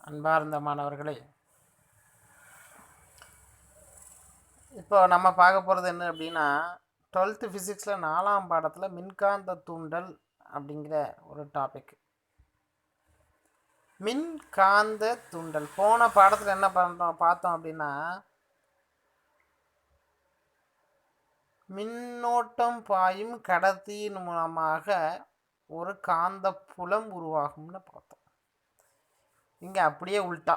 அன்பார்ந்த மாணவர்களே, இப்போ நம்ம பார்க்க போகிறது என்ன அப்படின்னா 12th ஃபிசிக்ஸில் 4ஆம் பாடத்தில் மின்காந்த தூண்டல் அப்படிங்கிற ஒரு டாபிக். மின்காந்த தூண்டல் போன பாடத்தில் என்ன பார்த்தோம் அப்படின்னா மின்னோட்டம் பாயும் கடத்தியின் மூலமாக ஒரு காந்த புலம் உருவாகும்னு பார்த்தோம். இங்கே அப்படியே உள்டா,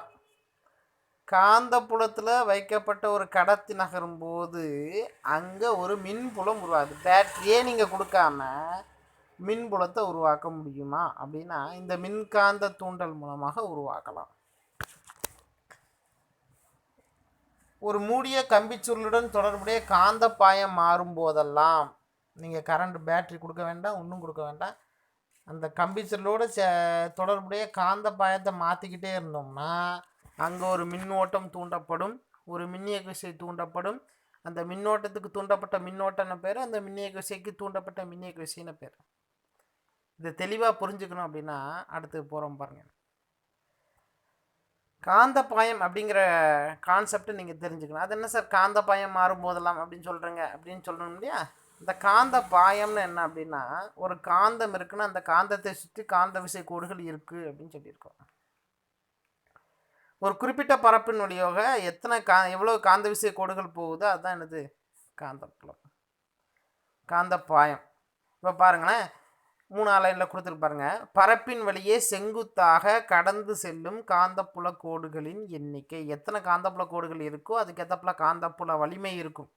காந்தப்புலத்தில் வைக்கப்பட்ட ஒரு கடத்தி நகரும் போது அங்கே ஒரு மின்புலம் உருவாகுது. பேட்டரியே நீங்கள் கொடுக்காம மின்புலத்தை உருவாக்க முடியுமா அப்படின்னா இந்த மின்காந்த தூண்டல் மூலமாக உருவாக்கலாம். ஒரு மூடிய கம்பிச்சுருளுடன் தொடர்புடைய காந்த பாயம் மாறும் போதெல்லாம் நீங்கள் கரண்ட் பேட்டரி கொடுக்க வேண்டாம், ஒன்றும் கொடுக்க வேண்டாம். அந்த கம்பிச்சுருளோடு தொடர்புடைய காந்த பாயத்தை மாற்றிக்கிட்டே இருந்தோம்னா அங்கே ஒரு மின்னோட்டம் தூண்டப்படும், ஒரு மின்னியக்கு விசை தூண்டப்படும். அந்த மின்னோட்டத்துக்கு தூண்டப்பட்ட மின்னோட்டம்னு பேர், அந்த மின்னியக்கு விசைக்கு தூண்டப்பட்ட மின்னியக்கு விசைன்னு பேர். இதை தெளிவாக புரிஞ்சுக்கணும் அப்படின்னா அடுத்து போகிறோம் பாருங்கள். காந்த பாயம் அப்படிங்கிற கான்செப்டை நீங்கள் தெரிஞ்சுக்கணும். அது என்ன சார் காந்த பாயம் மாறும் போதெல்லாம் அப்படின்னு சொல்கிறேங்க அப்படின்னு சொல்லணும் இல்லையா? இந்த காந்த பாயம்னு என்ன அப்படின்னா ஒரு காந்தம் இருக்குன்னா அந்த காந்தத்தை சுற்றி காந்த விசை கோடுகள் இருக்குது அப்படின்னு சொல்லியிருக்கோம். ஒரு குறிப்பிட்ட பரப்பின் வழியாக எவ்வளோ காந்த விசை கோடுகள் போகுதோ அதுதான் என்னது காந்தப்புலம், காந்த பாயம். இப்போ பாருங்களேன், 3 லைனில் கொடுத்துருக்கு பாருங்க. பரப்பின் வழியே செங்குத்தாக கடந்து செல்லும் காந்தப்புல கோடுகளின் எண்ணிக்கை. எத்தனை காந்தப்புல கோடுகள் இருக்கோ அதுக்கு ஏற்றப்புல காந்தப்புல வலிமை இருக்கும்.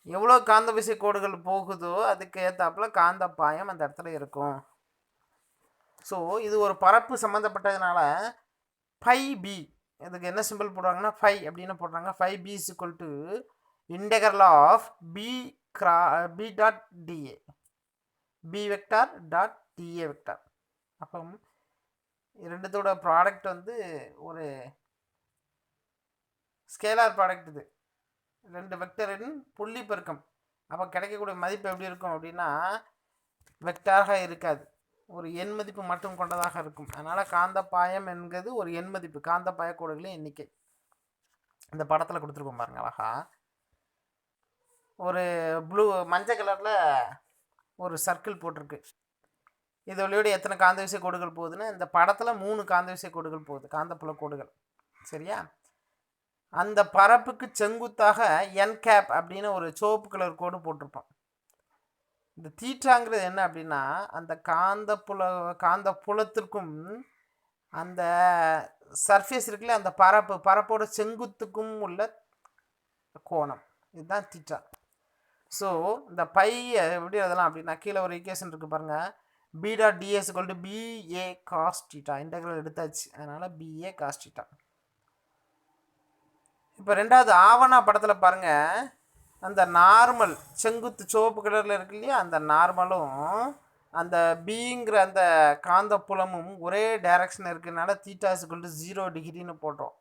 எவ்வளோ காந்த விசை கோடுகள் போகுதோ அதுக்கு ஏற்றாப்புல காந்த பாயம் அந்த இடத்துல இருக்கும். ஸோ இது ஒரு பரப்பு சம்மந்தப்பட்டதுனால ஃபை பி, இதுக்கு என்ன சிம்பிள் போடுறாங்கன்னா ஃபை அப்படின்னு போடுறாங்க. Phi B is equal to integral of B dot d A, B vector dot d A vector. அப்போ ரெண்டுத்தோட ப்ராடக்ட் வந்து ஒரு ஸ்கேலார் ப்ராடக்ட். இது 2 வெக்டரின் புள்ளி பெருக்கம். அப்போ கிடைக்கக்கூடிய மதிப்பு எப்படி இருக்கும் அப்படின்னா வெக்டாராக இருக்காது, ஒரு எண் மதிப்பு மட்டும் கொண்டதாக இருக்கும். அதனால் காந்த பாயம் என்கிறது ஒரு எண் மதிப்பு, காந்த பாயக்கோடுகளின் எண்ணிக்கை. இந்த படத்தில் கொடுத்துருக்கோம் பாருங்க, அழகா ஒரு மஞ்சள் கலரில் ஒரு சர்க்கிள் போட்டிருக்கு. இது வழியோடு எத்தனை காந்த விசை கோடுகள் போகுதுன்னு இந்த படத்தில் 3 காந்த விசை கோடுகள் போகுது, காந்தப்புல கோடுகள். சரியா? அந்த பரப்புக்கு செங்குத்தாக என் கேப் அப்படின்னு ஒரு சிவப்பு கலர் கோடு போட்டிருப்போம். இந்த தீட்டாங்கிறது என்ன அப்படின்னா அந்த காந்த புலத்திற்கும் அந்த சர்ஃபேஸ் இருக்குல்ல அந்த பரப்போட செங்குத்துக்கும் உள்ள கோணம், இதுதான் தீட்டா. ஸோ இந்த பையை எப்படி எழுதலாம் அப்படின்னா கீழே ஒரு ஈக்குவேஷன் இருக்குது பாருங்கள். B dot d S equal to B A cos theta. Integral எடுத்தாச்சு, அதனால் பிஏ காஸ் தீட்டா. இப்போ ரெண்டாவது ஆவணா படத்தில் பாருங்கள், அந்த நார்மல் செங்குத்து சிவப்பு கலரில் இருக்கு இல்லையா, அந்த நார்மலும் அந்த பிங்கிற அந்த காந்த புலமும் ஒரே டைரக்ஷன் இருக்குனால தீட்டா இஸ்குவல் டு 0 டிகிரின்னு போடுறோம்.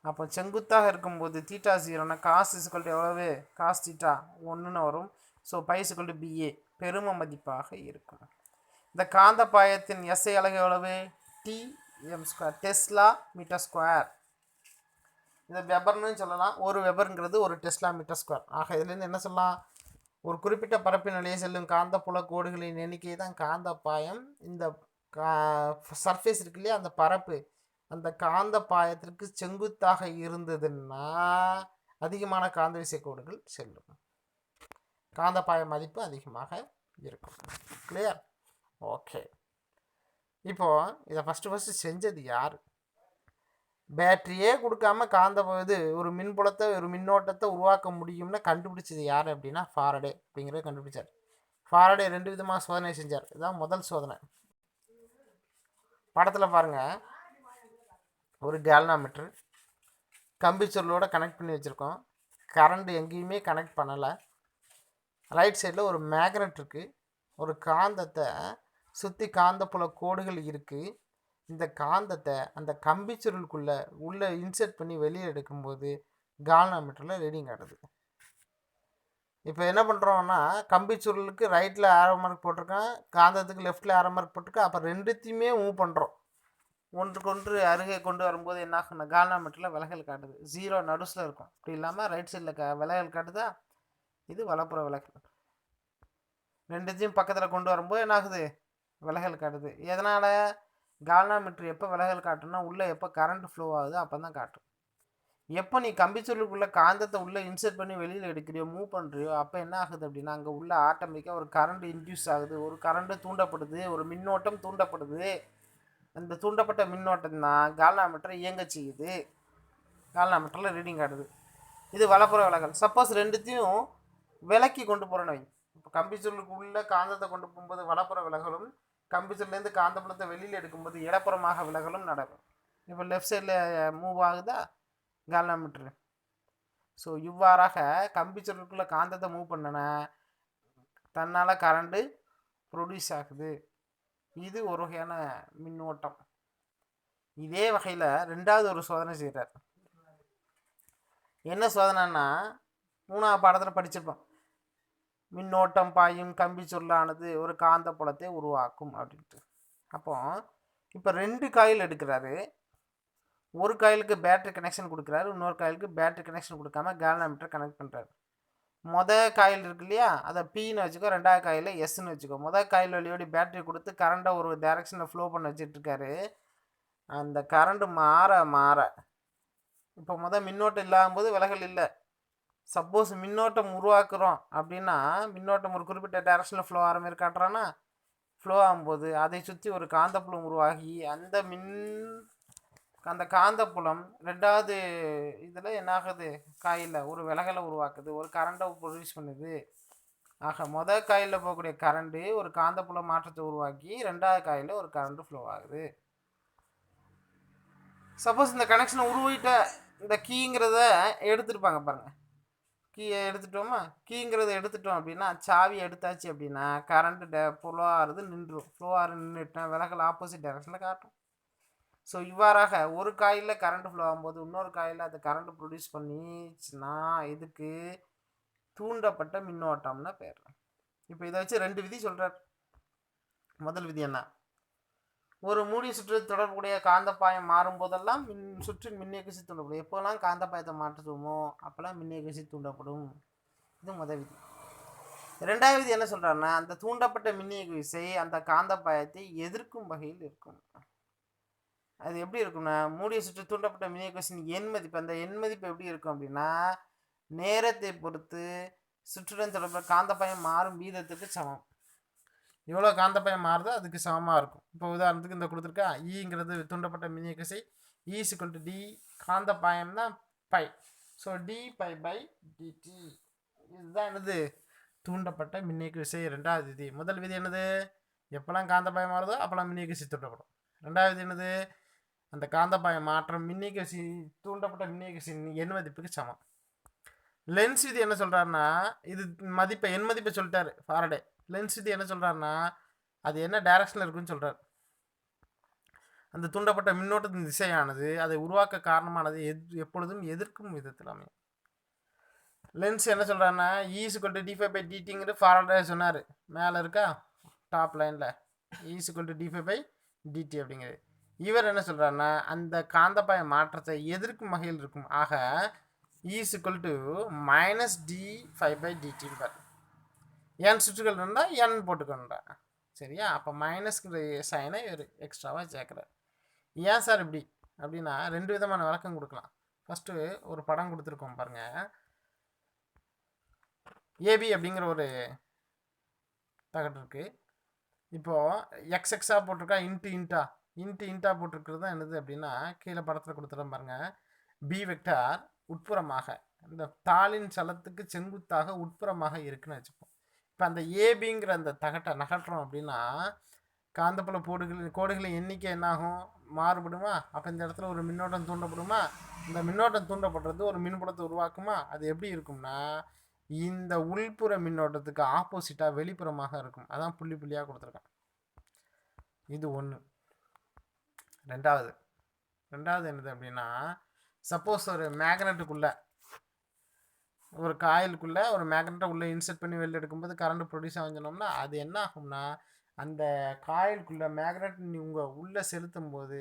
அப்போ செங்குத்தாக இருக்கும்போது தீட்டா 0னா காஸ் இஸ்குவல் டு எவ்வளவு, காஸ் தீட்டா 1ன்னு வரும். So phi is equal to B A பெரும மதிப்பாக இருக்கும். இந்த காந்த பாயத்தின் எஸ்ஐ அலகு எவ்வளவு, TM², டெஸ்லா மீட்டர் ஸ்கொயர். இதை வெபர்னு சொல்லலாம். ஒரு வெபருங்கிறது ஒரு டெஸ்லா மீட்டர் ஸ்கொயர். ஆக இதுலேருந்து என்ன சொல்லலாம், ஒரு குறிப்பிட்ட பரப்பின் நிலையை செல்லும் காந்த புல கோடுகளின் எண்ணிக்கை தான் காந்த பாயம். இந்த சர்ஃபேஸ் இருக்கு இல்லையா அந்த பரப்பு, அந்த காந்த பாயத்திற்கு செங்குத்தாக இருந்ததுன்னா அதிகமான காந்த விசை கோடுகள் செல்லும், காந்த பாய மதிப்பு அதிகமாக இருக்கும். கிளியர்? ஓகே. இப்போது இதை ஃபஸ்ட்டு செஞ்சது யார்? பேட்டரியே கொடுக்காம ஒரு மின்புலத்தை ஒரு மின்னோட்டத்தை உருவாக்க முடியும்னு கண்டுபிடிச்சது யார் அப்படின்னா ஃபாரடே அப்படிங்கிறத கண்டுபிடிச்சார். ஃபாரடே 2 விதமாக சோதனை செஞ்சார். இதுதான் முதல் சோதனை. படத்தில் பாருங்கள், ஒரு கேல்னாமீட்டர் கம்பிச்சுருளோட கனெக்ட் பண்ணி வச்சுருக்கோம். கரண்ட் எங்கேயுமே கனெக்ட் பண்ணலை. ரைட் சைடில் ஒரு மேக்னெட் இருக்குது. ஒரு காந்தத்தை சுற்றி காந்தப்புல கோடுகள் இருக்குது. இந்த காந்தத்தை அந்த கம்பிச்சுருளுக்குள்ளே உள்ளே இன்செர்ட் பண்ணி வெளியே எடுக்கும்போது கால்னாமீட்டரில் ரீடிங் ஆடுது. இப்போ என்ன பண்ணுறோம்னா கம்பிச்சுருளுக்கு ரைட்டில் ஆரோ மார்க் போட்டிருக்கேன், காந்தத்துக்கு லெஃப்டில் ஆரோ மார்க் போட்டிருக்கேன். அப்போ ரெண்டுத்தையுமே மூவ் பண்ணுறோம். ஒன்றுக்கொன்று அருகே கொண்டு வரும்போது என்ன ஆகும்னா கால்னாமீட்டரில் விலகல் காட்டுது. 0 நடுஸில் இருக்கும். இப்படி இல்லாமல் ரைட் சைடில் விலகல் காட்டுதா, இது வலப்புற விலகல். ரெண்டுத்தையும் பக்கத்தில் கொண்டு வரும்போது என்ன ஆகுது, விலகல் காட்டுது. எதனால்? கால்னாமீட்டர் எப்போ விலகல் காட்டுன்னா உள்ளே எப்போ கரண்ட் ஃப்ளோ ஆகுது அப்போ தான் காட்டும். எப்போ நீ கம்பிச்சுருளுக்குள்ளே காந்தத்தை உள்ளே இன்சர்ட் பண்ணி வெளியில் எடுக்கிறியோ, மூவ் பண்ணுறியோ, அப்போ என்ன ஆகுது அப்படின்னா அங்கே உள்ள ஆட்டோமேட்டிக்காக ஒரு கரண்ட் இன்டியூஸ் ஆகுது, ஒரு கரண்ட்டு தூண்டப்படுது, ஒரு மின்னோட்டம் தூண்டப்படுது. அந்த தூண்டப்பட்ட மின்னோட்டம் தான் கால்னாமீட்டரை இயங்க செய்யுது, கால்னாமீட்டரில் ரீடிங் காட்டுது. இது வலப்புற விலகல். சப்போஸ் ரெண்டுத்தையும் விலக்கி கொண்டு போகிறோன்னு வை, இப்போ கம்பிச்சுருளுக்கு உள்ள காந்தத்தை கொண்டு போகும்போது வலப்புற விலகலும், கம்பிச்சுருலேருந்து காந்தப்புலத்தை வெளியில் எடுக்கும்போது இடப்புறமாக விலகலும் நடக்கும். இப்போ லெஃப்ட் சைடில் மூவ் ஆகுதா கால்னாமீட்டர். ஸோ இவ்வாறாக கம்பிச்சுருளுக்குள்ளே காந்தத்தை மூவ் பண்ணனா தன்னால் கரண்ட்டு ப்ரொடியூஸ் ஆகுது. இது ஒரு வகையான மின்னோட்டம். இதே வகையில் ரெண்டாவது ஒரு சோதனை செய்கிறார். என்ன சோதனைன்னா 3ஆவது பாடத்தில் படிச்சிருப்போம், மின்னோட்டம் பாயும் கம்பி சுருளானது ஒரு காந்த புலத்தை உருவாக்கும் அப்படின்ட்டு. அப்போ இப்போ 2 காயில் எடுக்கிறாரு. ஒரு காயிலுக்கு பேட்டரி கனெக்ஷன் கொடுக்குறாரு, இன்னொரு காயிலுக்கு பேட்டரி கனெக்ஷன் கொடுக்காம கால்னாமீட்டர் கனெக்ட் பண்ணுறாரு. காயில் இருக்கு இல்லையா, அதை பின்னு வச்சுக்கோ, ரெண்டாவது காயில் எஸ்ன்னு வச்சுக்கோ. காயில் வழியோடி பேட்டரி கொடுத்து கரண்ட்டை ஒரு டைரெக்ஷனில் ஃப்ளோ பண்ண வச்சிட்ருக்காரு. அந்த கரண்ட்டு மாற மாற இப்போ மின்னோட்டம் இல்லாத போது விலகல் இல்லை. சப்போஸ் மின்னோட்டம் உருவாக்குறோம் அப்படின்னா மின்னோட்டம் ஒரு குறிப்பிட்ட டைரெக்ஷனில் ஃப்ளோ ஆகிற மாதிரி காட்டுறான்னா, ஃப்ளோ ஆகும்போது அதை சுற்றி ஒரு காந்தப்புலம் உருவாகி அந்த காந்தப்புலம் ரெண்டாவது இதில் என்ன ஆகுது, காயிலில் ஒரு விலகலை உருவாக்குது, ஒரு கரண்ட்டை ப்ரொடியூஸ் பண்ணுது. ஆக காயிலில் போகக்கூடிய கரண்ட்டு ஒரு காந்தப்புல மாற்றத்தை உருவாக்கி ரெண்டாவது காயிலில் ஒரு கரண்ட்டு ஃப்ளோ ஆகுது. சப்போஸ் இந்த கனெக்ஷனை உருவிட்ட இந்த கீங்கிறத எடுத்துருப்பாங்க பாருங்கள், கீயை எடுத்துட்டோமா, கீங்கிறத எடுத்துட்டோம் அப்படின்னா சாவி எடுத்தாச்சு அப்படின்னா கரண்ட்டு ஃப்ளோ ஆகிறது நின்றுடும். ஃப்ளோ ஆகிறது நின்றுட்டா விலகல் ஆப்போசிட் டைரெக்ஷனில் காட்டும். ஸோ இவ்வாறாக ஒரு காயிலில் கரண்ட் ஃப்ளோ ஆகும்போது இன்னொரு காயிலில் அது கரண்ட் ப்ரொடியூஸ் பண்ணிச்சுன்னா இதுக்கு தூண்டப்பட்ட மின்னோட்டம்னு பேர். இப்போ இதை வச்சு 2 விதி சொல்கிறார். முதல் விதி என்ன, ஒரு மூடிய சுற்று தொடர்புடைய காந்தப்பாயம் மாறும் போதெல்லாம் சுற்றின் மின்னியக்கு தூண்டப்படும். எப்போல்லாம் காந்தப்பாயத்தை மாற்றுவோமோ அப்போல்லாம் மின்னியக்கு தூண்டப்படும். இது முதல் விதி. ரெண்டாவது விதி என்ன சொல்கிறாருன்னா, அந்த தூண்டப்பட்ட மின்னியக்கு விசை அந்த காந்தப்பாயத்தை எதிர்க்கும் வகையில் இருக்கும். அது எப்படி இருக்கும்னா, மூடிய சுற்று தூண்டப்பட்ட மின்னியக்கு விசையின் எண் மதிப்பு, அந்த எண் மதிப்பு எப்படி இருக்கும் அப்படின்னா நேரத்தை பொறுத்து சுற்றுடன் தொடர்புடைய காந்தப்பாயம் மாறும் வீதத்துக்கு சமம். எவ்வளோ காந்தப்பாயம் மாறுதோ அதுக்கு சமமாக இருக்கும். இப்போ உதாரணத்துக்கு இந்த கொடுத்துருக்கா, ஈங்கிறது தூண்டப்பட்ட மின்னியக்கு விசை, ஈ டி, காந்தப்பாயம் தான் phi. So d phi by d t. இதுதான் என்னது, தூண்டப்பட்ட மின்னியக்கு விசை. ரெண்டாவது விதி. முதல் விதி என்னது, எப்போல்லாம் காந்தப்பாயம் மாறுதோ அப்போல்லாம் மின்னியக்கு விசை தூண்டப்படும். ரெண்டாவது விதி என்னது, அந்த காந்தப்பாயம் மாற்றம் மின்னியக்கு விசை தூண்டப்பட்ட மின்னியக்கு விசை எண் மதிப்புக்கு சமம். லென்ஸ் விதி என்ன சொல்கிறாருன்னா, இது மதிப்பை எண் மதிப்பை சொல்லிட்டாரு ஃபாரடே. லென்ஸ் விதி என்ன சொல்கிறாருன்னா, அது என்ன டைரக்ஷனில் இருக்குன்னு சொல்கிறார். அந்த தூண்டப்பட்ட மின்னோட்டத்தின் திசையானது அதை உருவாக்க காரணமானது எப்பொழுதும் எதிர்க்கும் விதத்தில் அமையும். லென்ஸ் என்ன சொல்கிறாருன்னா, E=d5/dtங்கிற ஃபாரடே சொன்னார். மேலே இருக்கா டாப் லைனில் E=d5/dt அப்படிங்கிறது. இவர் என்ன சொல்கிறாருன்னா, அந்த காந்தப்பாய மாற்றத்தை எதிர்க்கும் வகையில் இருக்கும். ஆக E=-d5/dt. n சுற்றுகள் இருந்தால் n போட்டுக்கணுண்டா, சரியா? அப்போ மைனஸ்ங்கிற சைனை ஒரு எக்ஸ்ட்ராவாக சேர்க்குறார். ஏன் சார் இப்படி அப்படின்னா 2 விதமான விளக்கம் கொடுக்கலாம். ஃபஸ்ட்டு ஒரு படம் கொடுத்துருக்கோம் பாருங்கள். ஏபி அப்படிங்கிற ஒரு தகட்டு இருக்குது. இப்போது எக்ஸ்எக்ஸாக போட்டிருக்கா, இன்ட்டு போட்டிருக்கிறது தான் என்னது அப்படின்னா, கீழே படத்தில் கொடுத்துறோம் பாருங்கள். பி வெக்டார் உட்புறமாக இந்த தாளின் சலத்துக்கு செங்குத்தாக உட்புறமாக இருக்குன்னு வச்சுப்போம். இப்போ அந்த ஏபிங்கிற அந்த தகட்டை நகட்டுறோம் அப்படின்னா காந்தப்புல கோடுகளின் எண்ணிக்கை என்னாகும், மாறுபடுமா? அப்போ இந்த இடத்துல ஒரு மின்னோட்டம் தூண்டப்படுமா? இந்த மின்னோட்டம் தூண்டப்படுறது ஒரு மின்புலத்தை உருவாக்குமா? அது எப்படி இருக்கும்னா இந்த உள்புற மின்னோட்டத்துக்கு ஆப்போசிட்டாக வெளிப்புறமாக இருக்கும். அதான் புள்ளி புள்ளியாக கொடுத்துருக்கேன். இது ஒன்று. ரெண்டாவது என்னது அப்படின்னா, சப்போஸ் ஒரு மேக்னெட்டுக்குள்ளே ஒரு காயிலுக்குள்ளே ஒரு மேக்னெட்டை உள்ளே இன்சர்ட் பண்ணி வெளில எடுக்கும்போது கரண்ட் ப்ரொடியூஸ் ஆகுனோம்னா அது என்ன ஆகும்னா, அந்த காயிலுக்குள்ளே மேக்னெட் உங்கள் உள்ளே செலுத்தும் போது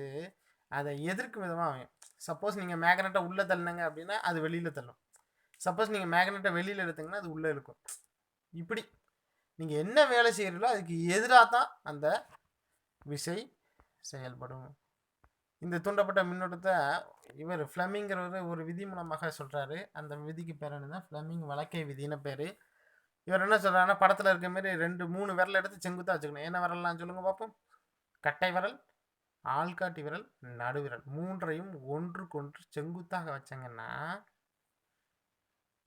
அதை எதிர்க்கும் விதமாக அமையும். சப்போஸ் நீங்கள் மேக்னெட்டை உள்ளே தள்ளினங்க அப்படின்னா அது வெளியில் தள்ளும். சப்போஸ் நீங்கள் மேக்னெட்டை வெளியில் எடுத்தீங்கன்னா அது உள்ளே இருக்கும். இப்படி நீங்கள் என்ன வேலை செய்கிறீங்களோ அதுக்கு எதிராக தான் அந்த விசை செயல்படும். இந்த தூண்டப்பட்ட மின்னோட்டத்தை இவர் ஃப்ளெமிங்கிறவர் ஒரு விதி மூலமாக சொல்கிறாரு. அந்த விதிக்கு பேர் என்னன்னா ஃப்ளெமிங் வழக்கை விதின்னு பேர். இவர் என்ன சொல்கிறாருன்னா, படத்தில் இருக்க மாதிரி 2-3 விரல் எடுத்து செங்குத்தாக வச்சுக்கணும். என்ன விரல்லாம் சொல்லுங்கள் பார்ப்போம். கட்டை விரல், ஆள்காட்டி விரல், நடுவிரல், மூன்றையும் ஒன்றுக்கொன்று செங்குத்தாக வச்சாங்கன்னா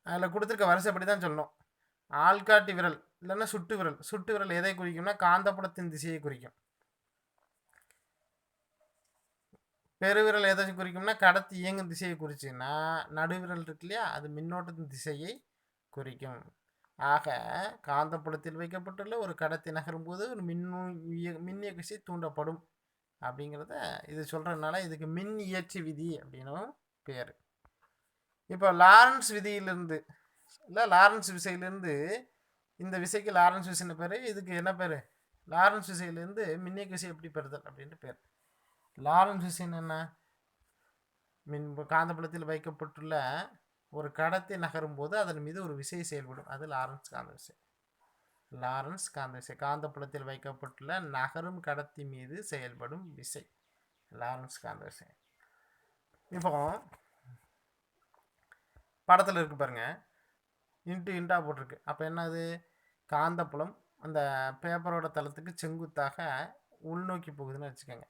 அதில் கொடுத்துருக்க வரிசைப்படி தான் சொல்லணும். ஆள்காட்டி விரல் இல்லைன்னா சுட்டு விரல். சுட்டு விரல் எதை குறிக்கும்னா காந்தப்புலத்தின் திசையை குறிக்கும். பெருவிரல் எதை குறிக்கும்னா கடத்தி இயங்கும் திசையை குறிச்சுன்னா, நடுவிரல் இருக்கு இல்லையா, அது மின்னோட்டத்தின் திசையை குறிக்கும். ஆக காந்தப்புலத்தில் வைக்கப்பட்டுள்ள ஒரு கடத்தி நகரும் போது ஒரு மின்னியக்கு விசை தூண்டப்படும் அப்படிங்கிறத இது சொல்கிறதுனால இதுக்கு மின் இயற்றி விதி அப்படின்னும் பேர். இப்போ லாரன்ஸ் விதியிலிருந்து இல்லை லாரன்ஸ் விசையிலேருந்து இந்த விசைக்கு லாரன்ஸ் விசைன்னு பேர். இதுக்கு என்ன பேர்? லாரன்ஸ் விசையிலேருந்து மின்னியக்கு விசை எப்படி பெறுதல் அப்படின்ட்டு பேர். லாரன்ஸ் விசைன்னு என்ன? காந்தப்புலத்தில் வைக்கப்பட்டுள்ள ஒரு கடத்தி நகரும் போது அதன் மீது ஒரு விசை செயல்படும். அது லாரன்ஸ் காந்த விசை. லாரன்ஸ் காந்த விசை காந்தப்புலத்தில் வைக்கப்பட்டுள்ள நகரும் கடத்தி மீது செயல்படும் விசை லாரன்ஸ் காந்த விசை. இப்போ படத்தில் இருக்கு பாருங்க, இன்டா போட்டிருக்கு. அப்போ என்னது? காந்தப்புலம் அந்த பேப்பரோட தளத்துக்கு செங்குத்தாக உள்நோக்கி போகுதுன்னு வச்சுக்கோங்க.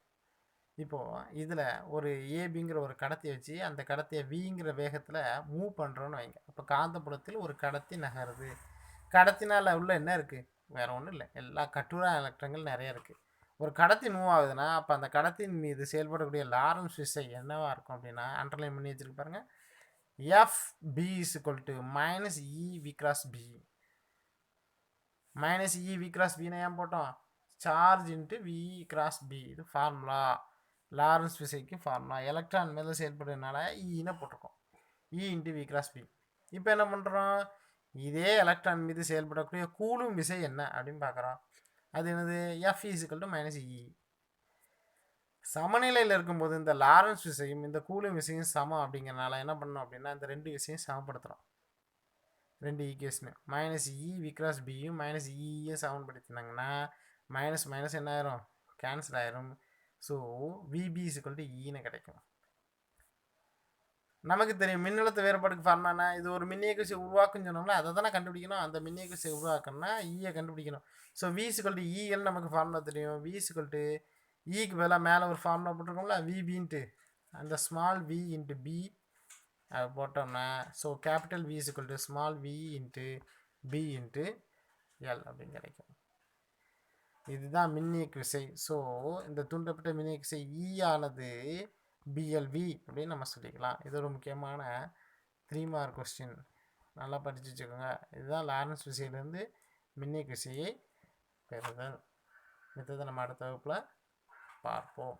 இப்போது இதில் ஒரு ஏபிங்கிற ஒரு கடத்தியை வச்சு அந்த கடத்தியை விங்கிற வேகத்தில் மூவ் பண்ணுறோன்னு வைங்க. அப்போ காந்தப்புலத்தில் ஒரு கடத்தி நகருது. கடத்தினால் உள்ள என்ன இருக்குது? வேறு ஒன்றும் இல்லை, எல்லா கட்டுரா எலக்ட்ரான்கள் நிறைய இருக்குது. ஒரு கடத்தி மூவ் ஆகுதுன்னா அப்போ அந்த கடத்தின் மீது செயல்படக்கூடிய லாரன்ஸ் விசை என்னவாக இருக்கும் அப்படின்னா, அண்டர்லைன் பண்ணி வச்சுருக்கு பாருங்கள், FB minus EV cross B. Minus EV cross பின்னா ஏன் போட்டோம்? Charge into V cross B. இது ஃபார்முலா, லாரன்ஸ் விசைக்கு ஃபார்முலா. எலக்ட்ரான் மேலே செயல்படுறதுனால ஈன்னு போட்டிருக்கோம், E into V cross B. இப்போ என்ன பண்ணுறோம்? இதே எலக்ட்ரான் மீது செயல்படக்கூடிய கூலும் விசை என்ன அப்படின்னு பார்க்குறோம். அது என்னது? FE minus E. சமநிலையில் இருக்கும்போது இந்த லாரன்ஸ் விசையும் இந்த கூலும் விசையும் சமம் அப்படிங்கிறனால என்ன பண்ணணும் அப்படின்னா இந்த ரெண்டு விசையும் சமப்படுத்துகிறோம். ரெண்டு ஈக்குவேஷனு மைனஸ் EV கிராஸ் பியும் மைனஸ் Eயும் சமன்படுத்தினாங்கன்னா மைனஸ் மைனஸ் என்ன ஆயிரும்? கேன்சல் ஆயிரும். ஸோ VB ஈன்னு கிடைக்கும். நமக்கு தெரியும் மின்னழுத்த வேறுபாடுக்கு ஃபார்முலா. இது ஒரு மின்னியக்கு விசை உருவாக்குன்னு சொன்னோம்னா அதை தானே கண்டுபிடிக்கணும். அந்த மின்னியக்கு விசை உருவாக்கணும்னா ஈயை கண்டுபிடிக்கணும். ஸோ V EL நமக்கு ஃபார்முலா தெரியும். V ஈக்கு பதிலாக மேலே ஒரு ஃபார்முலா போட்டிருக்கோம்ல, VBன்ட்டு அந்த ஸ்மால் V இன்ட்டு B அது போட்டோம்னா so capital V small V into B into L அப்படின்னு கிடைக்கும். இதுதான் மின்னியக்கு விசை. ஸோ இந்த தூண்டப்பட்ட மின்னியக்கு விசை E ஆனது BLV அப்படின்னு நம்ம சொல்லிக்கலாம். இது ஒரு முக்கியமான 3 மார்க் கொஸ்டின், நல்லா படித்து வச்சுக்கோங்க. இதுதான் லாரன்ஸ் விசையிலேருந்து மின்னியக்கு விசையை பெறுதல். மித்ததை நம்ம அடுத்த வகுப்பில் பார்ப்போம்.